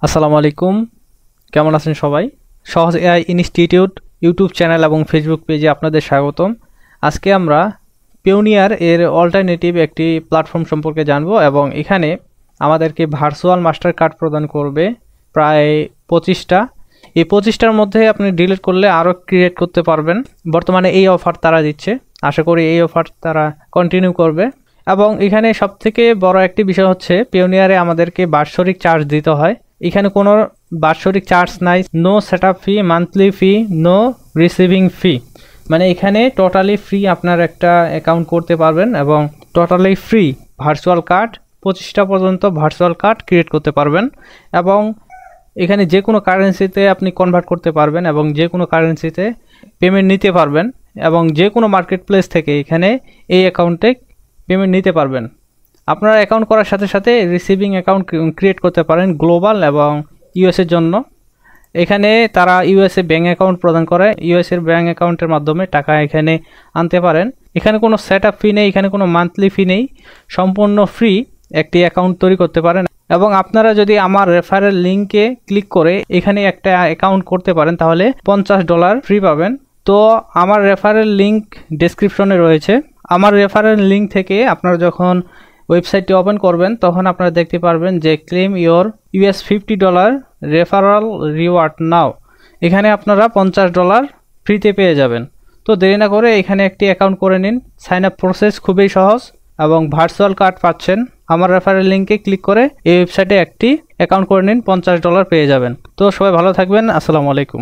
আসসালামু আলাইকুম, কেমন আছেন সবাই? সহজ এআই ইনস্টিটিউট ইউটিউব চ্যানেল এবং ফেসবুক পেজে আপনাদের স্বাগতম। আজকে আমরা পিওনিয়ার এর অল্টারনেটিভ একটি প্ল্যাটফর্ম সম্পর্কে জানব এবং এখানে আমাদেরকে ভার্চুয়াল মাস্টার কার্ড প্রদান করবে প্রায় 25টা। এই 25টার মধ্যে আপনি ডিলিট করলে আরও ক্রিয়েট করতে পারবেন। বর্তমানে এই অফার তারা দিচ্ছে, আশা করি এই অফার তারা কন্টিনিউ করবে। এবং এখানে সবথেকে বড় একটি বিষয় হচ্ছে পিওনিয়ারে আমাদেরকে বাৎসরিক চার্জ দিতে হয়। এখানে কোনো বাৎসরিক চার্জ নাই, নো সেটআপ ফি, মান্থলি ফি, নো রিসিভিং ফি। মানে এখানে টোটালি ফ্রি আপনার একটা অ্যাকাউন্ট করতে পারবেন এবং টোটালি ফ্রি ভার্চুয়াল কার্ড 25টা পর্যন্ত ভার্চুয়াল কার্ড ক্রিয়েট করতে পারবেন এবং এখানে যে কোনো কারেন্সিতে আপনি কনভার্ট করতে পারবেন এবং যে কোনো কারেন্সিতে পেমেন্ট নিতে পারবেন এবং যে কোনো মার্কেট প্লেস থেকে এখানে এই অ্যাকাউন্টে পেমেন্ট নিতে পারবেন। আপনারা অ্যাকাউন্ট করার সাথে সাথে রিসিভিং অ্যাকাউন্ট ক্রিয়েট করতে পারেন গ্লোবাল এবং ইউএসের জন্য। এখানে তারা ইউএসএ ব্যাঙ্ক অ্যাকাউন্ট প্রদান করে, ইউএসএর ব্যাঙ্ক অ্যাকাউন্টের মাধ্যমে টাকা এখানে আনতে পারেন। এখানে কোনো সেটআপ ফি নেই, এখানে কোনো মান্থলি ফি নেই, সম্পূর্ণ ফ্রি একটি অ্যাকাউন্ট তৈরি করতে পারেন। এবং আপনারা যদি আমার রেফারেল লিঙ্কে ক্লিক করে এখানে একটা অ্যাকাউন্ট করতে পারেন তাহলে $50 ফ্রি পাবেন। তো আমার রেফারেল লিঙ্ক ডেসক্রিপশনে রয়েছে। আমার রেফারেল লিঙ্ক থেকে আপনারা যখন ওয়েবসাইটটি ওপেন করবেন তখন আপনারা দেখতে পারবেন যে ক্লেম ইওর $50 রেফারাল রিওয়ার্ড নাও। এখানে আপনারা $50 ফ্রিতে পেয়ে যাবেন। তো দেরি না করে এখানে একটি অ্যাকাউন্ট করে নিন। সাইন আপ প্রসেস খুবই সহজ এবং ভার্চুয়াল কার্ড পাচ্ছেন। আমার রেফারেল লিঙ্কে ক্লিক করে এই ওয়েবসাইটে একটি অ্যাকাউন্ট করে নিন, $50 পেয়ে যাবেন। তো সবাই ভালো থাকবেন, আসসালামু আলাইকুম।